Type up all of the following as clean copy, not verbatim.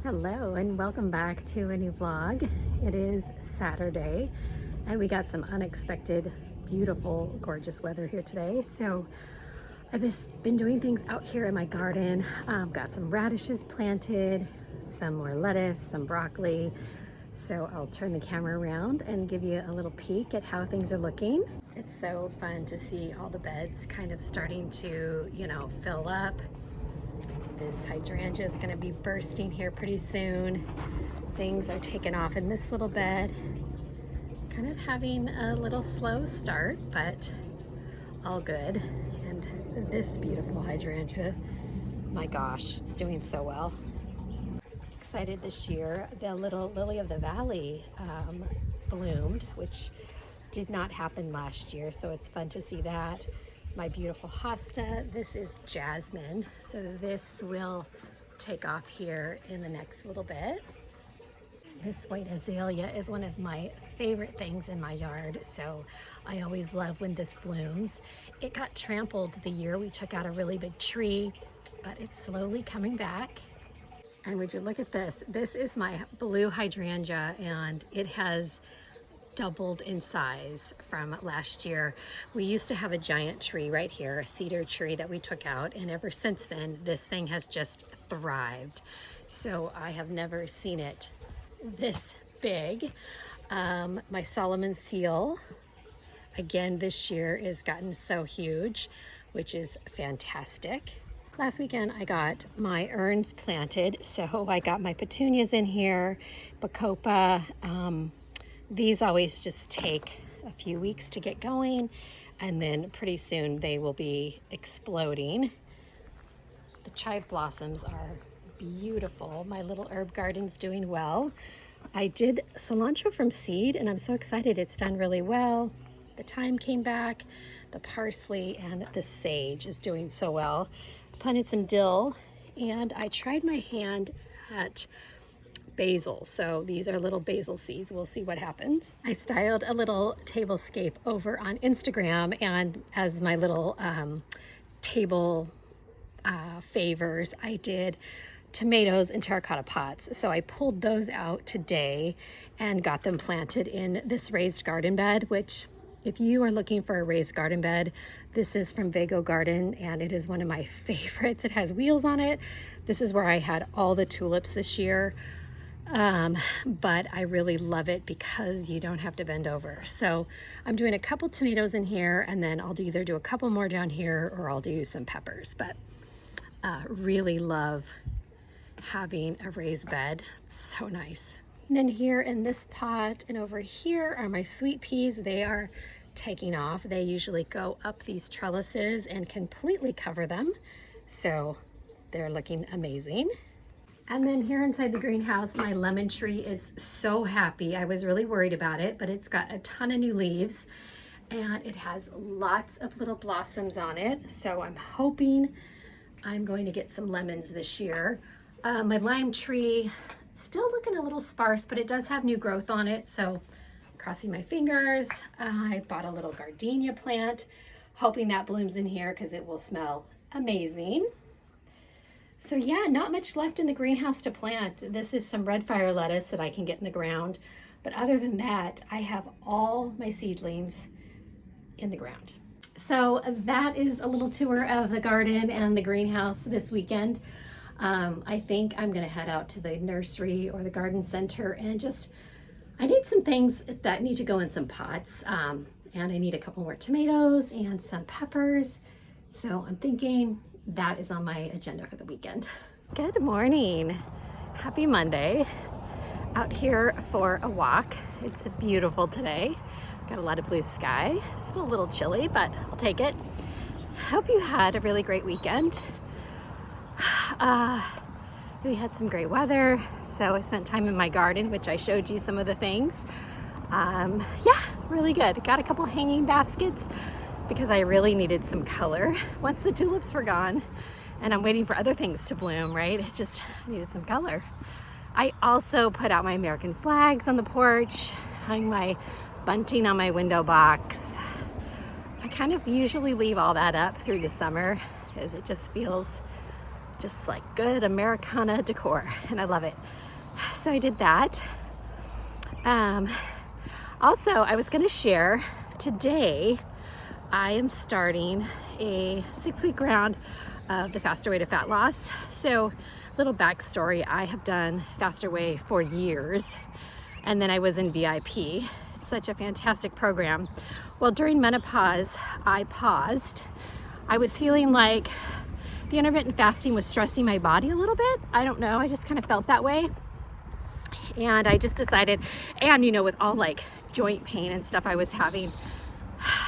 Hello and welcome back to a new vlog. It is Saturday and we got some unexpected, beautiful, gorgeous weather here today. So I've just been doing things out here in my garden. Got some radishes planted, some more lettuce, some broccoli. So I'll turn the camera around and give you a little peek at how things are looking. It's so fun to see all the beds kind of starting to, fill up. This hydrangea is going to be bursting here pretty soon. Things are taking off in this little bed. Kind of having a little slow start, but all good. And this beautiful hydrangea, my gosh, it's doing so well. Excited this year. The little lily of the valley bloomed, which did not happen last year, so it's fun to see that. My beautiful hosta, this is jasmine, so this will take off here in the next little bit. This white azalea is one of my favorite things in my yard, so I always love when this blooms. It got trampled the year we took out a really big tree, but it's slowly coming back. And would you look at this? This is my blue hydrangea, and it has doubled in size from last year. We used to have a giant tree right here, a cedar tree that we took out, and ever since then this thing has just thrived. So I have never seen it this big. My Solomon seal, again this year, has gotten so huge, which is fantastic. Last weekend I got my urns planted, so I got my petunias in here, bacopa. These always just take a few weeks to get going, and then pretty soon they will be exploding. The chive blossoms are beautiful. My little herb garden's doing well. I did cilantro from seed, and I'm so excited. It's done really well. The thyme came back, the parsley, and the sage is doing so well. Planted some dill, and I tried my hand at basil. So these are little basil seeds. We'll see what happens. I styled a little tablescape over on Instagram, and as my little table favors, I did tomatoes in terracotta pots. So I pulled those out today and got them planted in this raised garden bed, which if you are looking for a raised garden bed, this is from Vago Garden, and it is one of my favorites. It has wheels on it. This is where I had all the tulips this year. But I really love it because you don't have to bend over. So I'm doing a couple tomatoes in here, and then I'll either do a couple more down here or I'll do some peppers. But really love having a raised bed. It's so nice. And then here in this pot and over here are my sweet peas. They are taking off. They usually go up these trellises and completely cover them. So they're looking amazing. And then here inside the greenhouse, my lemon tree is so happy. I was really worried about it, but it's got a ton of new leaves and it has lots of little blossoms on it. So I'm hoping I'm going to get some lemons this year. My lime tree, still looking a little sparse, but it does have new growth on it. So crossing my fingers. I bought a little gardenia plant, hoping that blooms in here because it will smell amazing. So yeah, not much left in the greenhouse to plant. This is some red fire lettuce that I can get in the ground. But other than that, I have all my seedlings in the ground. So that is a little tour of the garden and the greenhouse this weekend. I think I'm gonna head out to the nursery or the garden center and I need some things that need to go in some pots. And I need a couple more tomatoes and some peppers. So I'm thinking that is on my agenda for the weekend. Good morning. Happy Monday. Out here for a walk. It's beautiful today. Got a lot of blue sky. Still a little chilly, but I'll take it. Hope you had a really great weekend. We had some great weather, so I spent time in my garden, which I showed you some of the things. Yeah, really good. Got a couple hanging baskets because I really needed some color once the tulips were gone, and I'm waiting for other things to bloom, right? It just needed some color. I also put out my American flags on the porch, hung my bunting on my window box. I kind of usually leave all that up through the summer as it just feels just like good Americana decor, and I love it. So I did that. Also, I was gonna share today, I am starting a 6-week round of the Faster Way to Fat Loss. So little backstory, I have done Faster Way for years, and then I was in VIP. It's such a fantastic program. Well, during menopause, I paused. I was feeling like the intermittent fasting was stressing my body a little bit. I don't know, I just kind of felt that way. And I just decided, and you know, with all like joint pain and stuff I was having,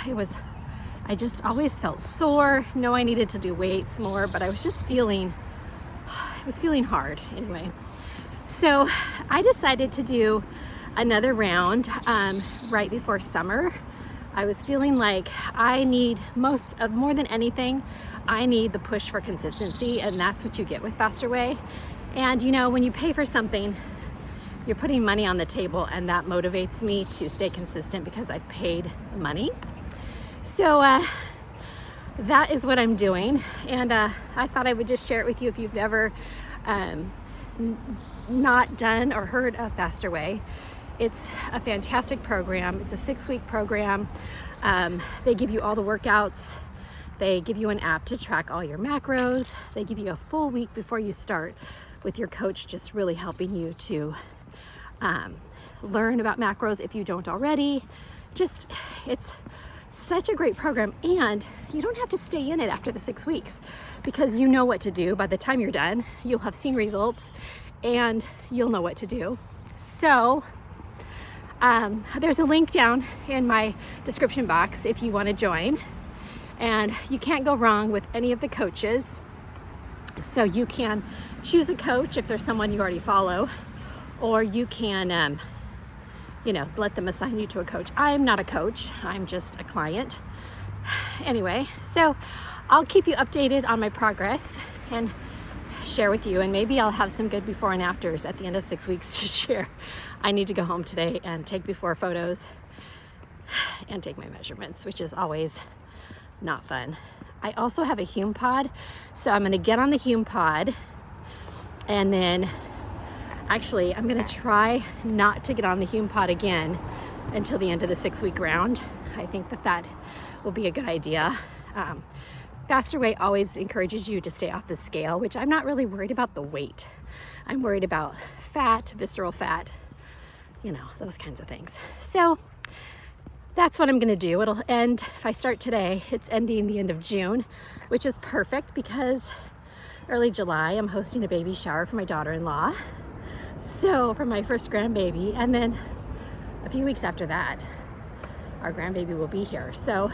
I just always felt sore. No, I needed to do weights more, but I was just feeling, it was feeling hard anyway. So I decided to do another round right before summer. I was feeling like I need more than anything, I need the push for consistency, and that's what you get with Faster Way. And you know, when you pay for something, you're putting money on the table, and that motivates me to stay consistent because I've paid money. So that is what I'm doing, and I thought I would just share it with you if you've never not done or heard of Faster Way. It's a fantastic program. It's a 6-week program. They give you all the workouts. They give you an app to track all your macros. They give you a full week before you start with your coach, just really helping you to learn about macros if you don't already. Just, it's such a great program, and you don't have to stay in it after the 6 weeks because you know what to do. By the time you're done, you'll have seen results and you'll know what to do. So there's a link down in my description box if you want to join, and you can't go wrong with any of the coaches. So you can choose a coach if there's someone you already follow, or you can you know, let them assign you to a coach. I'm not a coach, I'm just a client. Anyway, so I'll keep you updated on my progress and share with you, and maybe I'll have some good before and afters at the end of 6 weeks to share. I need to go home today and take before photos and take my measurements, which is always not fun. I also have a Hume pod, so I'm gonna get on the Hume pod, and then actually I'm gonna try not to get on the Hume pod again until the end of the 6-week round. I think that will be a good idea. Faster Way always encourages you to stay off the scale, which I'm not really worried about the weight. I'm worried about fat, visceral fat, you know, those kinds of things. So that's what I'm gonna do. It'll end, if I start today, it's ending the end of June, which is perfect because early July, I'm hosting a baby shower for my daughter-in-law. So for my first grandbaby, and then a few weeks after that, our grandbaby will be here. So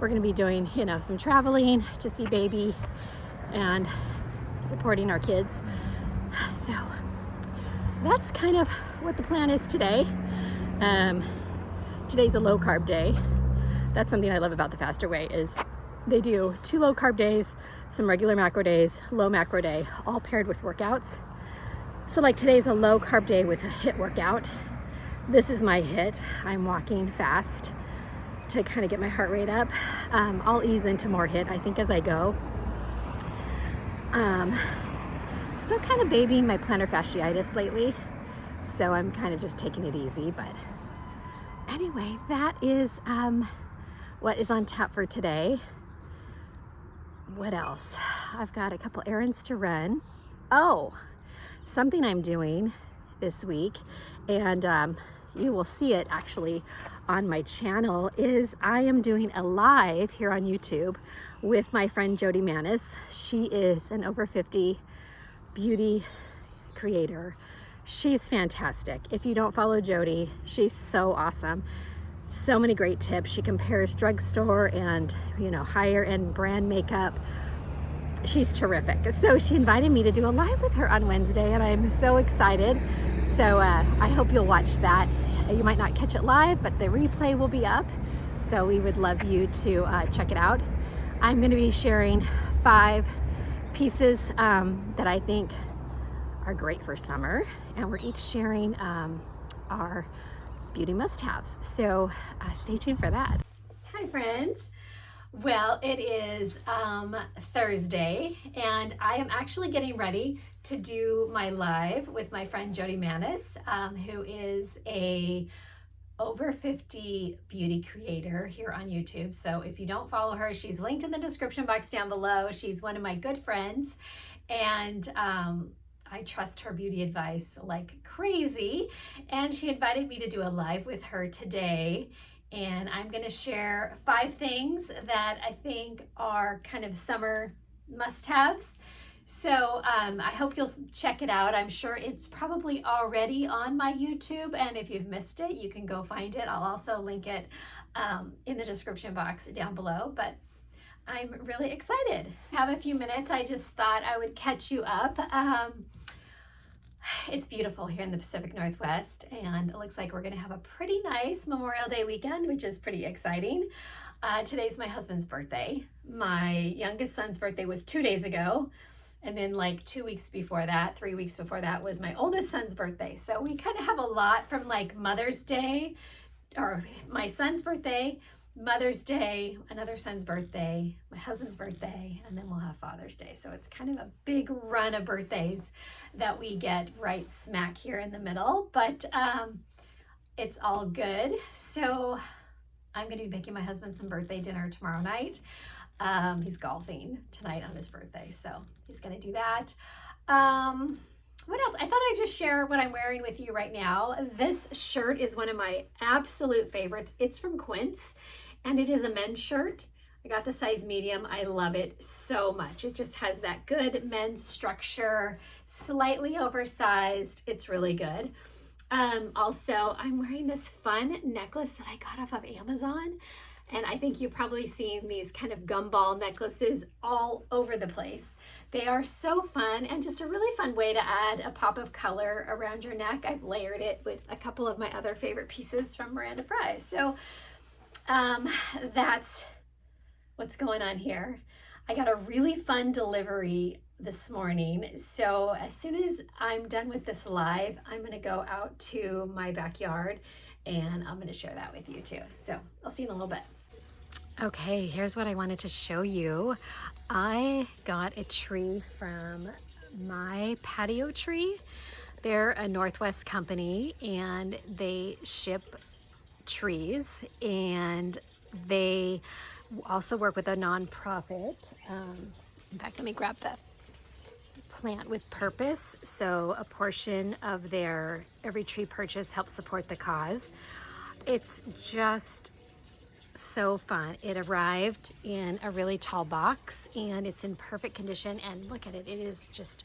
we're gonna be doing, you know, some traveling to see baby and supporting our kids. So that's kind of what the plan is today. Today's a low carb day. That's something I love about the Faster Way is they do 2 low carb days, some regular macro days, low macro day, all paired with workouts. So like today's a low carb day with a HIIT workout. This is my HIIT. I'm walking fast to kind of get my heart rate up. I'll ease into more HIIT, I think, as I go. Still kind of babying my plantar fasciitis lately, so I'm kind of just taking it easy. But anyway, that is what is on tap for today. What else? I've got a couple errands to run. Oh, something I'm doing this week, and you will see it actually on my channel, is I am doing a live here on YouTube with my friend Jodi Mannes. She is an over 50 beauty creator. She's fantastic. If you don't follow Jodi, she's so awesome. So many great tips. She compares drugstore and, you know, higher end brand makeup. She's terrific. So she invited me to do a live with her on Wednesday, and I'm so excited. So I hope you'll watch that. You might not catch it live, but the replay will be up. So we would love you to check it out. I'm going to be sharing 5 pieces that I think are great for summer, and we're each sharing our beauty must-haves. So stay tuned for that. Hi friends. Well, it is Thursday, and I am actually getting ready to do my live with my friend Jodi Mannes, who is a over 50 beauty creator here on YouTube. So if you don't follow her, she's linked in the description box down below. She's one of my good friends, and I trust her beauty advice like crazy. And she invited me to do a live with her today. And I'm going to share 5 things that I think are kind of summer must-haves. So I hope you'll check it out. I'm sure it's probably already on my YouTube, and if you've missed it, you can go find it. I'll also link it in the description box down below, but I'm really excited. Have a few minutes. I just thought I would catch you up. It's beautiful here in the Pacific Northwest, and it looks like we're going to have a pretty nice Memorial Day weekend, which is pretty exciting. Today's my husband's birthday. My youngest son's birthday was 2 days ago, and then like 2 weeks before that, 3 weeks before that was my oldest son's birthday. So we kind of have a lot from like Mother's Day, or my son's birthday, Mother's Day, another son's birthday, my husband's birthday, and then we'll have Father's Day. So it's kind of a big run of birthdays that we get right smack here in the middle, but it's all good. So I'm going to be making my husband some birthday dinner tomorrow night. He's golfing tonight on his birthday, so he's going to do that. What else? I thought I'd just share what I'm wearing with you right now. This shirt is one of my absolute favorites. It's from Quince, and it is a men's shirt. I got the size medium. I love it so much. It just has that good men's structure, slightly oversized. It's really good. Also, I'm wearing this fun necklace that I got off of Amazon. And I think you've probably seen these kind of gumball necklaces all over the place. They are so fun, and just a really fun way to add a pop of color around your neck. I've layered it with a couple of my other favorite pieces from Miranda Fries. So that's what's going on here. I got a really fun delivery this morning. So as soon as I'm done with this live, I'm going to go out to my backyard and I'm going to share that with you too. So I'll see you in a little bit. Okay, here's what I wanted to show you. I got a tree from My Patio Tree. They're a Northwest company, and they ship trees, and they also work with a nonprofit. In fact, let me grab the Plant with Purpose. So a portion of their every tree purchase helps support the cause. It's just so fun. It arrived in a really tall box, and it's in perfect condition, and look at it, it is just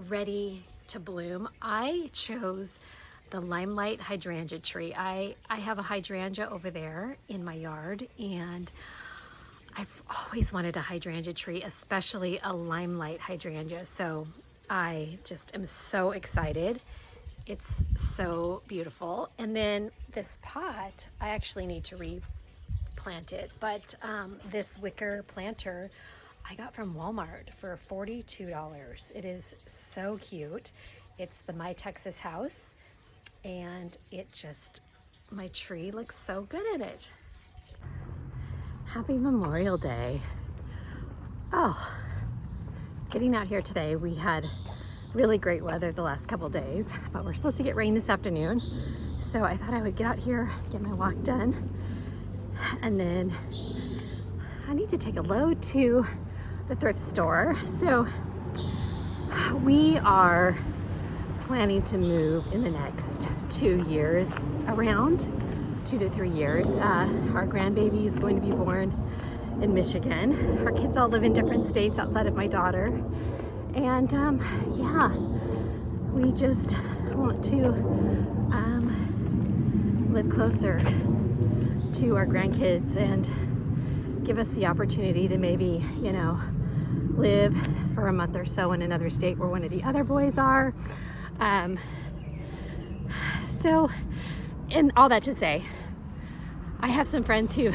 ready to bloom. I chose the Limelight hydrangea tree. I have a hydrangea over there in my yard, and I've always wanted a hydrangea tree, especially a Limelight hydrangea. So I just am so excited. It's so beautiful. And then this pot, I actually need to replant it, but this wicker planter I got from Walmart for $42. It is so cute. It's the My Texas House, and it just, my tree looks so good in it. Happy Memorial Day. Oh, getting out here today, we had really great weather the last couple days, but we're supposed to get rain this afternoon. So I thought I would get out here, get my walk done, and then I need to take a load to the thrift store. So we are planning to move in the next 2 years, around 2 to 3 years. Our grandbaby is going to be born in Michigan. Our kids all live in different states outside of my daughter. And yeah, we just want to live closer to our grandkids and give us the opportunity to maybe, you know, live for a month or so in another state where one of the other boys are. So, and all that to say, I have some friends who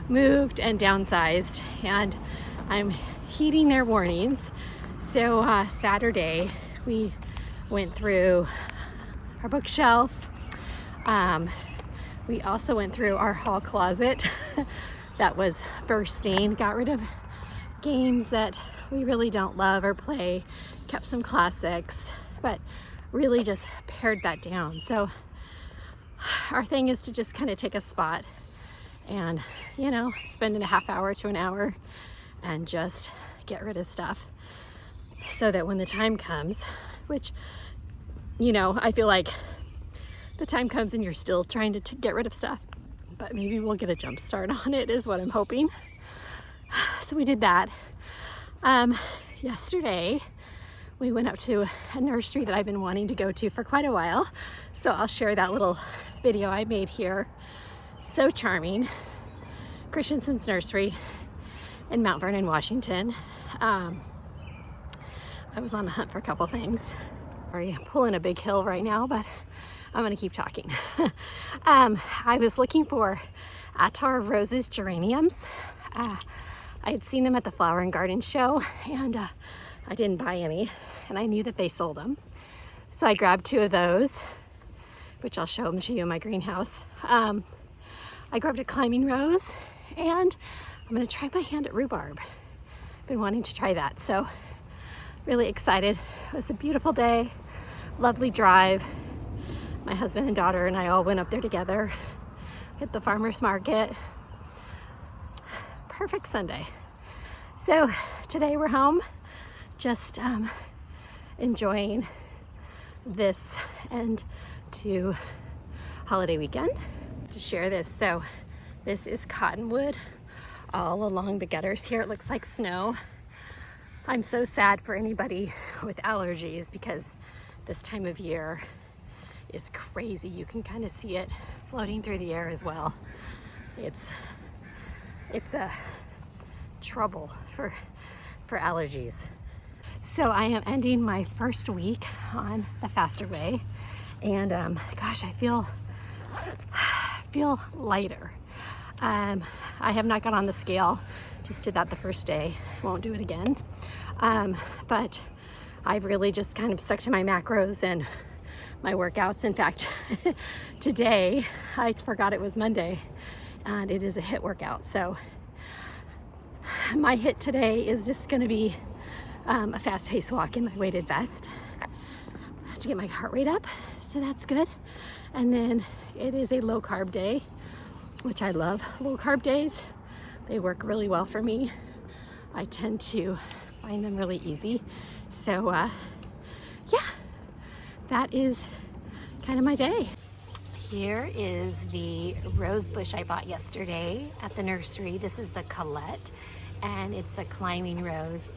moved and downsized, and I'm heeding their warnings. So Saturday we went through our bookshelf. We also went through our hall closet. that was bursting. Got rid of games that we really don't love or play, kept some classics, but really just pared that down. So our thing is to just kind of take a spot and, you know, spend a half hour to an hour and just get rid of stuff so that when the time comes, which, you know, I feel like the time comes and you're still trying to get rid of stuff, but maybe we'll get a jump start on it is what I'm hoping. So we did that. Yesterday we went up to a nursery that I've been wanting to go to for quite a while. So I'll share that little video I made here. So charming. Christensen's Nursery in Mount Vernon, Washington. I was on the hunt for a couple things. Sorry, I'm pulling a big hill right now, but I'm gonna keep talking. I was looking for Attar of Roses geraniums. I had seen them at the Flower and Garden Show, and I didn't buy any, and I knew that they sold them. So I grabbed 2 of those, which I'll show them to you in my greenhouse. I grabbed a climbing rose, and I'm gonna try my hand at rhubarb. Been wanting to try that, so really excited. It was a beautiful day, lovely drive. My husband and daughter and I all went up there together, hit the farmer's market. Perfect Sunday. So today we're home, just enjoying this end to holiday weekend. To share this, so this is cottonwood all along the gutters here. It looks like snow. I'm so sad for anybody with allergies because this time of year is crazy. You can kind of see it floating through the air as well. It's a trouble for allergies. So I am ending my first week on the faster way, and gosh, I feel lighter. I have not got on the scale, just did that the first day, won't do it again. But I've really just kind of stuck to my macros and my workouts. In fact, today, I forgot it was Monday, and it is a HIIT workout. So my HIIT today is just gonna be a fast-paced walk in my weighted vest to get my heart rate up, so that's good. And then it is a low-carb day, which I love low-carb days. They work really well for me. I tend to find them really easy. So yeah, that is kind of my day. Here is the rose bush I bought yesterday at the nursery. This is the Colette, and it's a climbing rose.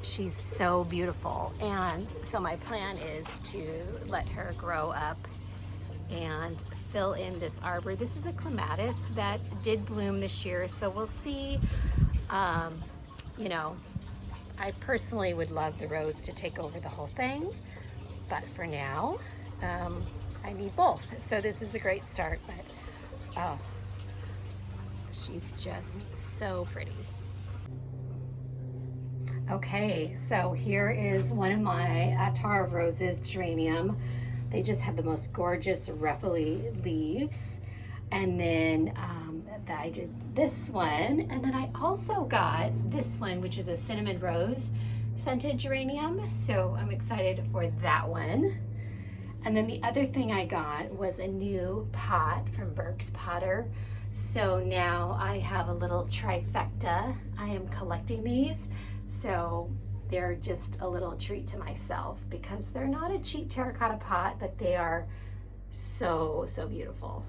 She's so beautiful, and so my plan is to let her grow up and fill in this arbor. This is a clematis that did bloom this year, so we'll see. You know, I personally would love the rose to take over the whole thing, but for now, I need both. So this is a great start, but oh, she's just so pretty. Okay, so here is one of my Attar of Roses geranium. They just have the most gorgeous ruffly leaves. And then I did this one, and then I also got this one, which is a cinnamon rose scented geranium. So I'm excited for that one. And then the other thing I got was a new pot from Burke's Potter. So now I have a little trifecta. I am collecting these. So they're just a little treat to myself because they're not a cheap terracotta pot, but they are so, so beautiful.